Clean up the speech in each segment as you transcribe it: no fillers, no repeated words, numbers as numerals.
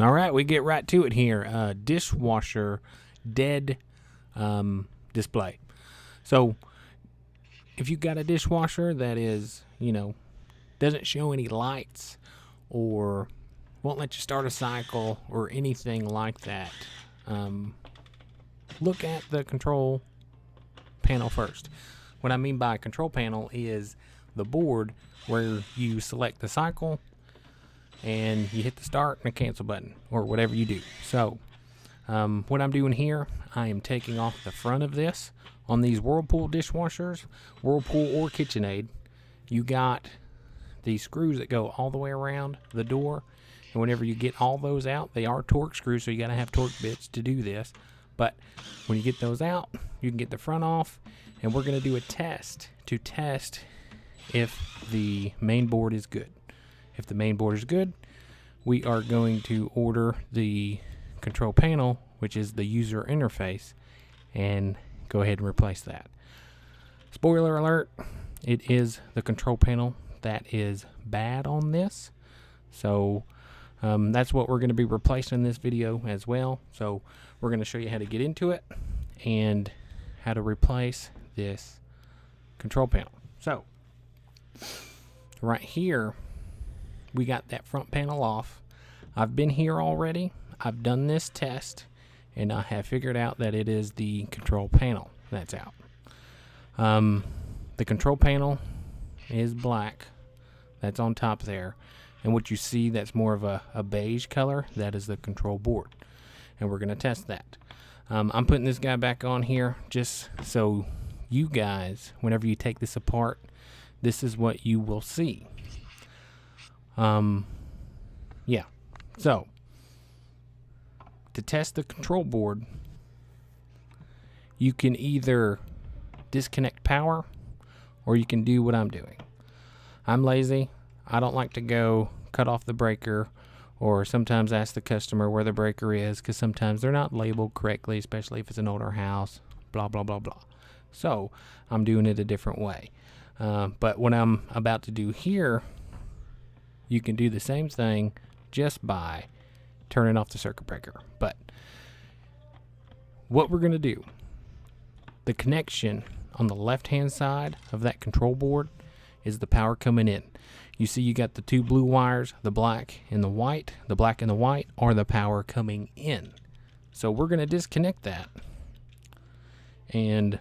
All right, we get right to it here. Dishwasher dead display. So if you've got a dishwasher that is, doesn't show any lights or won't let you start a cycle or anything like that, look at the control panel first. What I mean by control panel is the board where you select the cycle and you hit the start and the cancel button or whatever you do. So what I'm doing here, I am taking off the front of this. On these Whirlpool dishwashers, Whirlpool or KitchenAid, you got these screws that go all the way around the door, and whenever you get all those out, they are torque screws, so you got to have torque bits to do this. But when you get those out, you can get the front off, and we're going to do a test to test if the main board is good. If the main board is good, we are going to order the control panel, which is the user interface, and go ahead and replace that. Spoiler alert, it is the control panel that is bad on this. So that's what we're going to be replacing in this video as well. So we're going to show you how to get into it and how to replace this control panel. So right here, we got that front panel off. I've been here already. I've done this test, and I have figured out that it is the control panel that's out. The control panel is black. That's on top there. And what you see that's more of a beige color, that is the control board. And we're going to test that. I'm putting this guy back on here just so you guys, whenever you take this apart, this is what you will see. Yeah. So, to test the control board, you can either disconnect power or you can do what I'm doing. I'm lazy. I don't like to go cut off the breaker or sometimes ask the customer where the breaker is, because sometimes they're not labeled correctly, especially if it's an older house, blah, blah, blah, blah. So I'm doing it a different way. But what I'm about to do here, you can do the same thing just by turning off the circuit breaker. But what we're going to do, the connection on the left-hand side of that control board is the power coming in. You see you got the two blue wires, the black and the white. The black and the white are the power coming in. So we're going to disconnect that and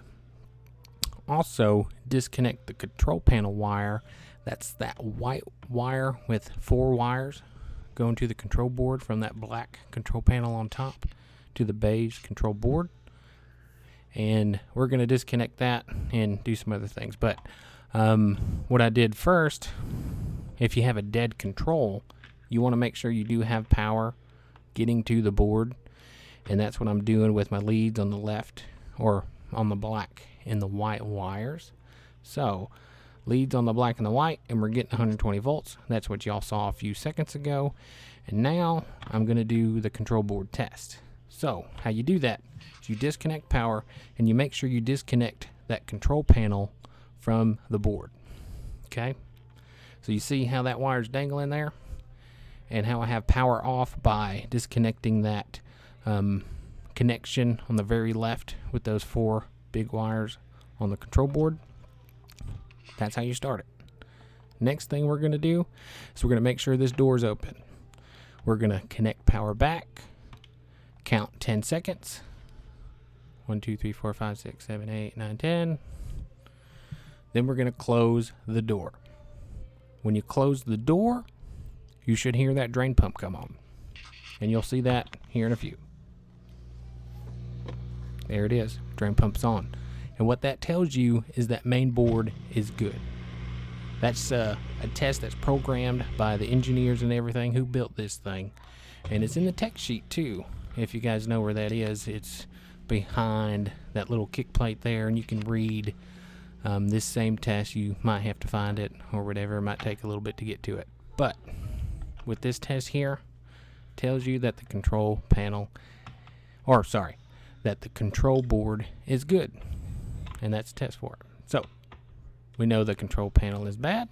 also disconnect the control panel wire. That's that white wire with 4 wires going to the control board from that black control panel on top to the beige control board. And we're going to disconnect that and do some other things. But what I did first, if you have a dead control, you want to make sure you do have power getting to the board. And that's what I'm doing with my leads on the left, or on the black and the white wires. So leads on the black and the white, and we're getting 120 volts. That's what y'all saw a few seconds ago. And now I'm going to do the control board test. So how you do that is you disconnect power and you make sure you disconnect that control panel from the board. Okay, so you see how that wire's dangling there, and how I have power off by disconnecting that connection on the very left with those 4 big wires on the control board. That's how you start it. Next thing we're going to do is we're going to make sure this door is open. We're going to connect power back, count 10 seconds. 1, 2, 3, 4, 5, 6, 7, 8, 9, 10. Then we're going to close the door. When you close the door, you should hear that drain pump come on. And you'll see that here in a few. There it is. Drain pump's on. And what that tells you is that main board is good. That's a test that's programmed by the engineers and everything who built this thing. And it's in the tech sheet too. If you guys know where that is, it's behind that little kick plate there, and you can read this same test. You might have to find it or whatever. It might take a little bit to get to it. But with this test here, tells you that the control panel, that the control board is good. And that's a test for it. So we know the control panel is bad,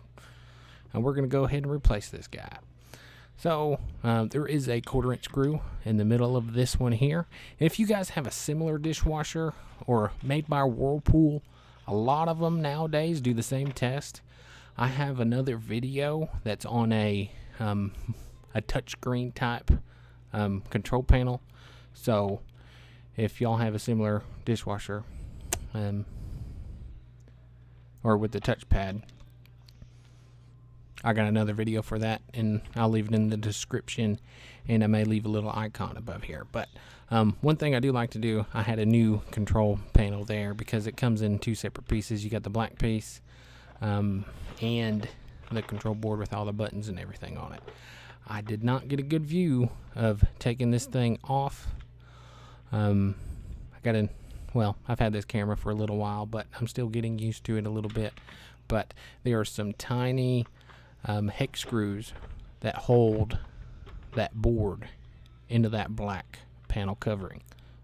and we're going to go ahead and replace this guy. So there is a 1/4 inch screw in the middle of this one here. If you guys have a similar dishwasher or made by Whirlpool, a lot of them nowadays do the same test. I have another video that's on a touchscreen type control panel. So if y'all have a similar dishwasher or with the touchpad, I got another video for that, and I'll leave it in the description, and I may leave a little icon above here. But one thing I do like to do, I had a new control panel there because it comes in 2 separate pieces. You got the black piece and the control board with all the buttons and everything on it. I did not get a good view of taking this thing off. I've had this camera for a little while, but I'm still getting used to it a little bit. But there are some tiny hex screws that hold that board into that black panel covering.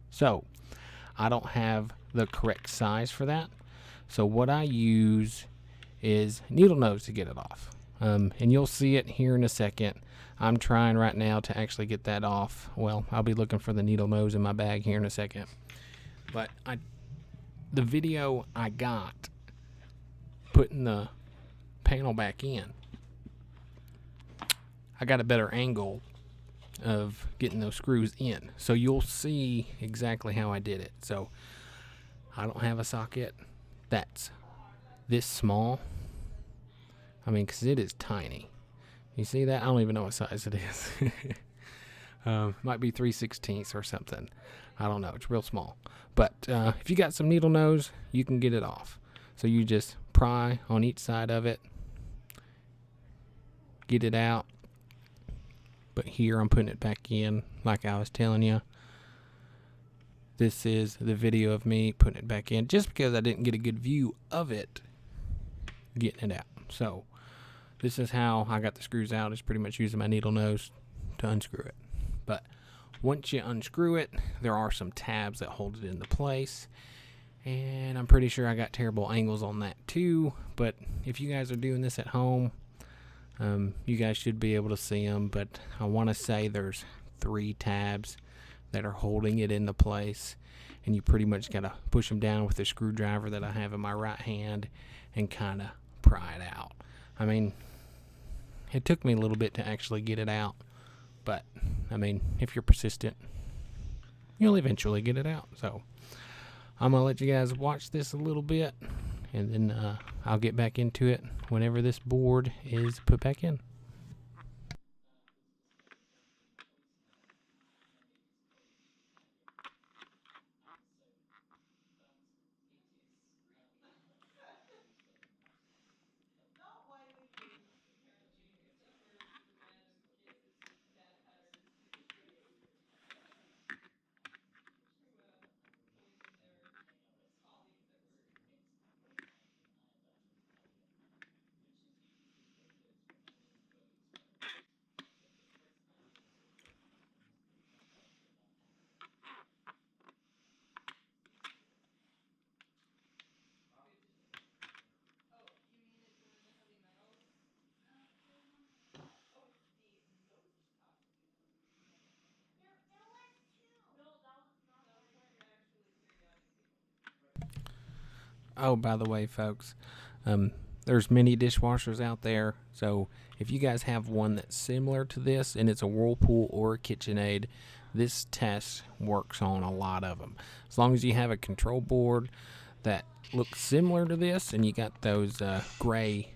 So I don't have the correct size for that. So what I use is needle nose to get it off. And you'll see it here in a second. I'm trying right now to actually get that off. Well, I'll be looking for the needle nose in my bag here in a second. But the video I got putting the panel back in, I got a better angle of getting those screws in. So you'll see exactly how I did it. So I don't have a socket that's this small. I mean, because it is tiny. You see that? I don't even know what size it is. Might be 3/16 or something. I don't know. It's real small. But if you got some needle nose, you can get it off. So you just pry on each side of it, get it out. But here I'm putting it back in like I was telling you. This is the video of me putting it back in just because I didn't get a good view of it getting it out. So this is how I got the screws out. It's pretty much using my needle nose to unscrew it. But once you unscrew it, there are some tabs that hold it into place. And I'm pretty sure I got terrible angles on that too. But if you guys are doing this at home, you guys should be able to see them. But I want to say there's 3 tabs that are holding it into place. And you pretty much got to push them down with the screwdriver that I have in my right hand and kind of pry it out. I mean, it took me a little bit to actually get it out. But, I mean, if you're persistent, you'll eventually get it out. So I'm going to let you guys watch this a little bit, and then I'll get back into it whenever this board is put back in. Oh, by the way, folks, there's many dishwashers out there. So if you guys have one that's similar to this and it's a Whirlpool or a KitchenAid, this test works on a lot of them. As long as you have a control board that looks similar to this and you got those gray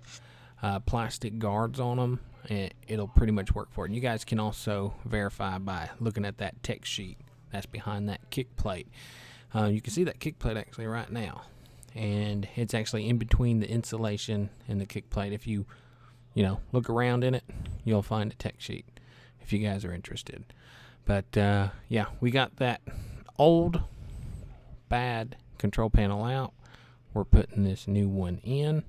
plastic guards on them, it'll pretty much work for it. And you guys can also verify by looking at that text sheet that's behind that kick plate. You can see that kick plate actually right now, and it's actually in between the insulation and the kick plate. If you look around in it, you'll find a text sheet if you guys are interested. But yeah, we got that old bad control panel out. We're putting this new one in.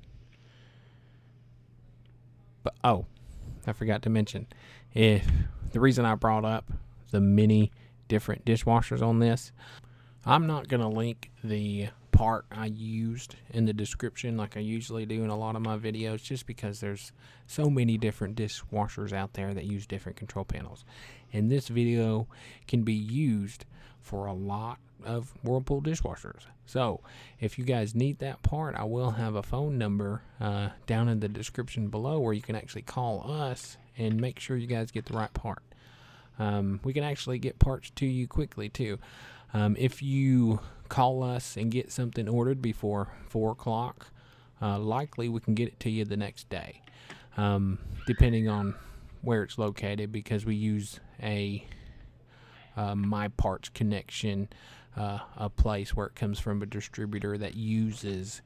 But oh, I forgot to mention, if the reason I brought up the many different dishwashers on this, I'm not going to link the part I used in the description like I usually do in a lot of my videos, just because there's so many different dishwashers out there that use different control panels. And this video can be used for a lot of Whirlpool dishwashers. So if you guys need that part, I will have a phone number down in the description below where you can actually call us and make sure you guys get the right part. We can actually get parts to you quickly too. If you call us and get something ordered before 4 o'clock, likely we can get it to you the next day, depending on where it's located, because we use a My Parts connection, a place where it comes from a distributor that uses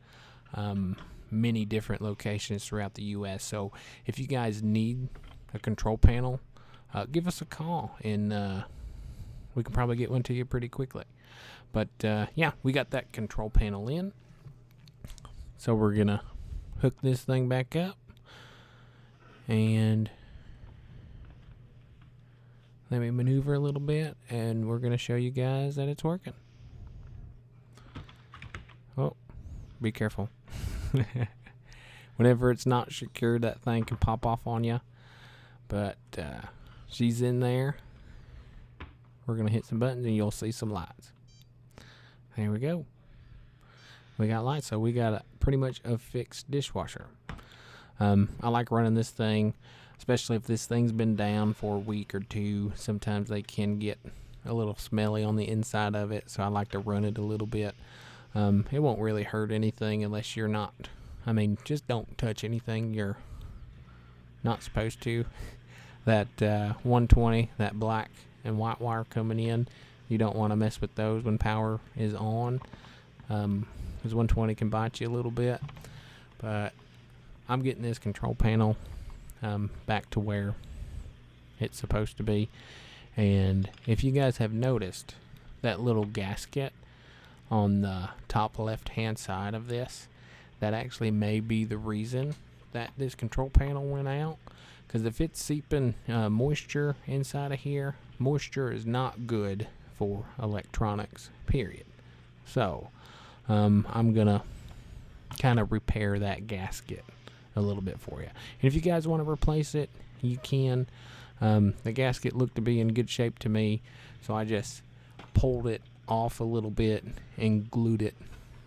many different locations throughout the U.S. So if you guys need a control panel, give us a call and we can probably get one to you pretty quickly. But yeah, we got that control panel in. So we're going to hook this thing back up. And let me maneuver a little bit, and we're going to show you guys that it's working. Oh, be careful. Whenever it's not secured, that thing can pop off on you. But she's in there. We're going to hit some buttons and you'll see some lights. There we go. We got lights, so we got pretty much a fixed dishwasher. I like running this thing, especially if this thing's been down for a week or two. Sometimes they can get a little smelly on the inside of it, so I like to run it a little bit. It won't really hurt anything unless you're not, just don't touch anything you're not supposed to. That 120, that black and white wire coming in, you don't want to mess with those when power is on, because 120 can bite you a little bit. But I'm getting this control panel back to where it's supposed to be. And if you guys have noticed that little gasket on the top left hand side of this, that actually may be the reason that this control panel went out. Because if it's seeping moisture inside of here, moisture is not good for electronics, period. So I'm going to kind of repair that gasket a little bit for you. And if you guys want to replace it, you can. The gasket looked to be in good shape to me, so I just pulled it off a little bit and glued it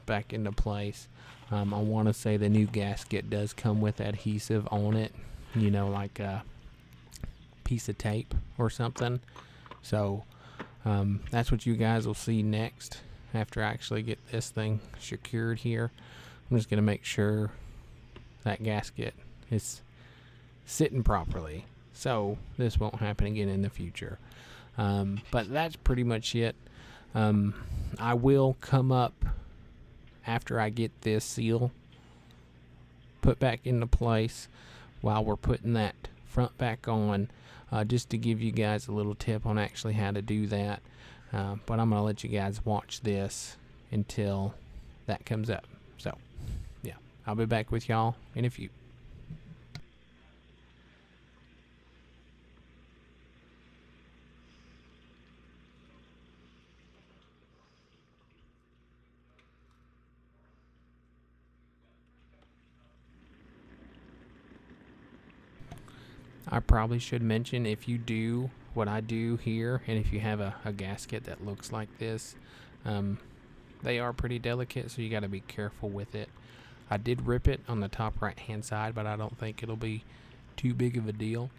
back into place. I want to say the new gasket does come with adhesive on it, like a piece of tape or something. So that's what you guys will see next after I actually get this thing secured here. I'm just going to make sure that gasket is sitting properly, so this won't happen again in the future. But that's pretty much it. I will come up after I get this seal put back into place while we're putting that front back on, just to give you guys a little tip on actually how to do that. But I'm going to let you guys watch this until that comes up. So yeah, I'll be back with y'all in a few. I probably should mention, if you do what I do here, and if you have a gasket that looks like this, they are pretty delicate, so you got to be careful with it. I did rip it on the top right hand side, but I don't think it'll be too big of a deal.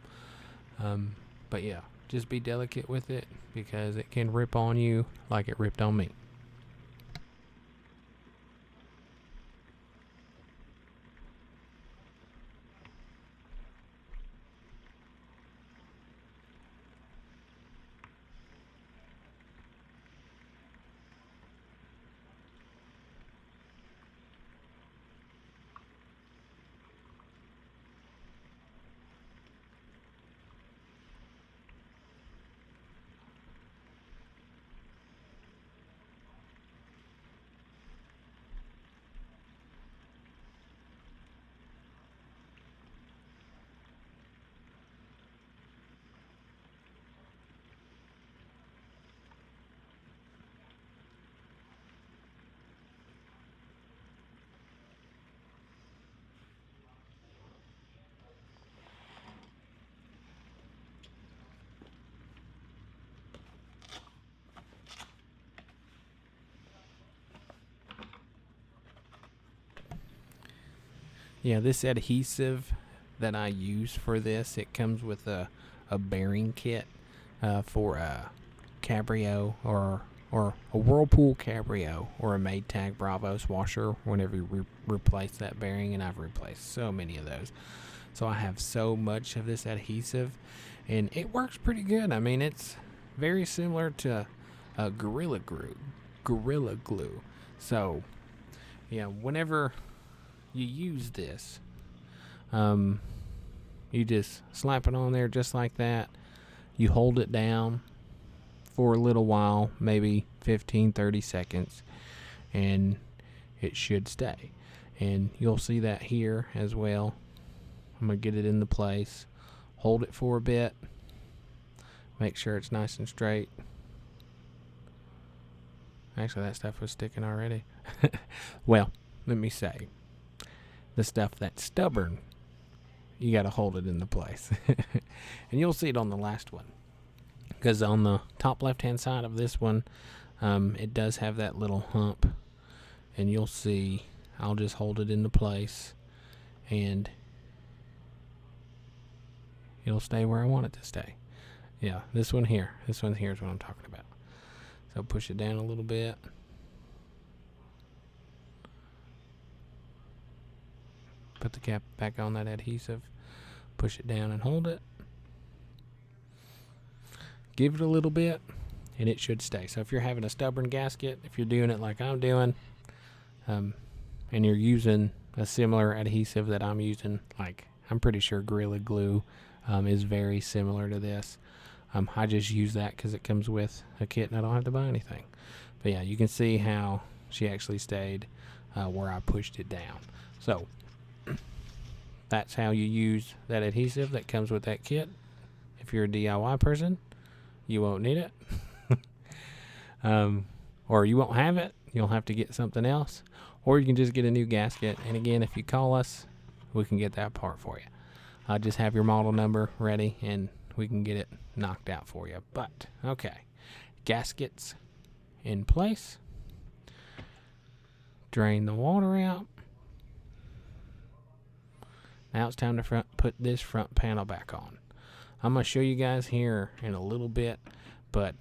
But yeah, just be delicate with it, because it can rip on you like it ripped on me. Yeah, this adhesive that I use for this, it comes with a bearing kit for a Cabrio or a Whirlpool Cabrio or a Maytag Bravos washer whenever you replace that bearing, and I've replaced so many of those. So I have so much of this adhesive, and it works pretty good. I mean, it's very similar to Gorilla Glue. So, yeah, whenever you use this, you just slap it on there just like that. You hold it down for a little while, maybe 15-30 seconds, and it should stay. And you'll see that here as well. I'm going to get it into place, hold it for a bit, make sure it's nice and straight. Actually, that stuff was sticking already. Well, let me say, the stuff that's stubborn, you got to hold it into place. And you'll see it on the last one, because on the top left hand side of this one, it does have that little hump, and you'll see I'll just hold it into place and it'll stay where I want it to stay. Yeah, this one here is what I'm talking about. So push it down a little bit. Put the cap back on that adhesive, push it down and hold it. Give it a little bit and it should stay. So if you're having a stubborn gasket, if you're doing it like I'm doing, and you're using a similar adhesive that I'm using, like I'm pretty sure Gorilla Glue is very similar to this. I just use that because it comes with a kit and I don't have to buy anything. But yeah, you can see how she actually stayed where I pushed it down. So that's how you use that adhesive that comes with that kit. If you're a DIY person, you won't need it. Or you won't have it. You'll have to get something else. Or you can just get a new gasket. And again, if you call us, we can get that part for you. Just have your model number ready and we can get it knocked out for you. But, okay. Gaskets in place. Drain the water out. Now it's time to put this front panel back on. I'm going to show you guys here in a little bit, but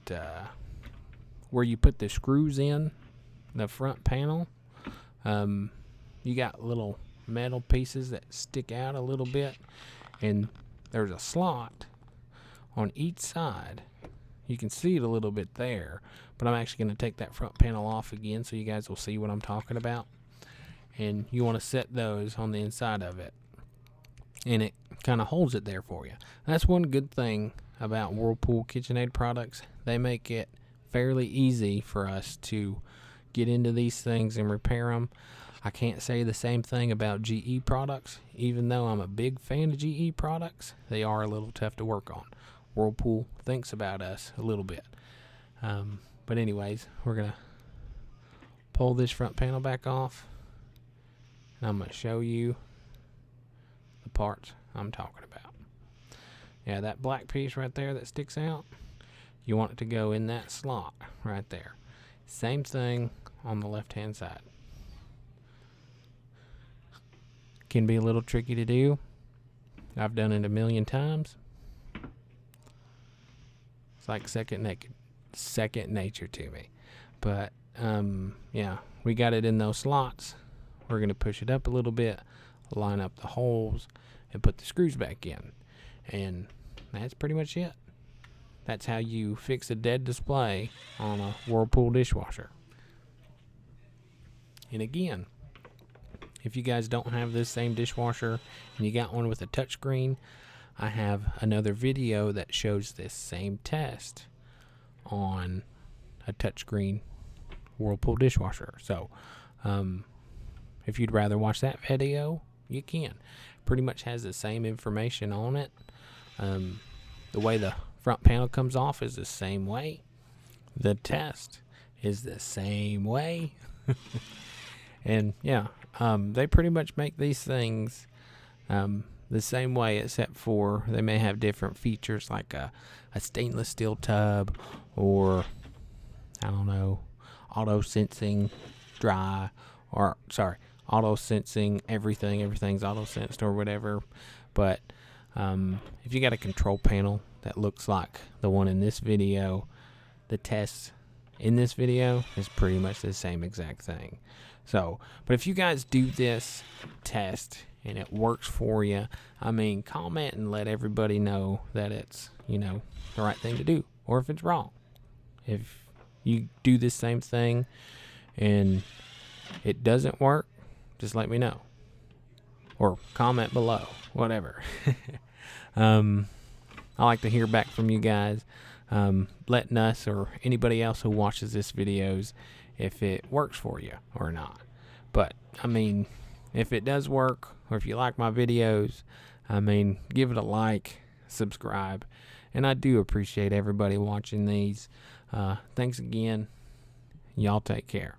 where you put the screws in the front panel, you got little metal pieces that stick out a little bit, and there's a slot on each side. You can see it a little bit there, but I'm actually going to take that front panel off again so you guys will see what I'm talking about. And you want to set those on the inside of it, and it kind of holds it there for you. That's one good thing about Whirlpool KitchenAid products. They make it fairly easy for us to get into these things and repair them. I can't say the same thing about GE products. Even though I'm a big fan of GE products, they are a little tough to work on. Whirlpool thinks about us a little bit. But anyways, we're going to pull this front panel back off, and I'm going to show you the parts I'm talking about. Yeah, that black piece right there that sticks out, you want it to go in that slot right there. Same thing on the left hand side. Can be a little tricky to do. I've done it a million times. It's like second nature to me. But yeah, we got it in those slots. We're going to push it up a little bit, line up the holes, and put the screws back in. And that's pretty much it. That's how you fix a dead display on a Whirlpool dishwasher. And again, if you guys don't have this same dishwasher and you got one with a touchscreen, I have another video that shows this same test on a touchscreen Whirlpool dishwasher. So if you'd rather watch that video, you can. Pretty much has the same information on it. The way the front panel comes off is the same way. The test is the same way. And yeah, they pretty much make these things the same way, except for they may have different features like a stainless steel tub, or I don't know, auto sensing dry, or sorry, auto sensing everything. Everything's auto sensed or whatever. But if you got a control panel that looks like the one in this video, the test in this video is pretty much the same exact thing. So, but if you guys do this test and it works for you, I mean, comment and let everybody know that it's, you know, the right thing to do, or if it's wrong. If you do this same thing and it doesn't work, just let me know, or comment below, whatever. I like to hear back from you guys, letting us or anybody else who watches this videos if it works for you or not. But I mean, if it does work, or if you like my videos, I mean, give it a like, subscribe, and I do appreciate everybody watching these. Thanks again. Y'all take care.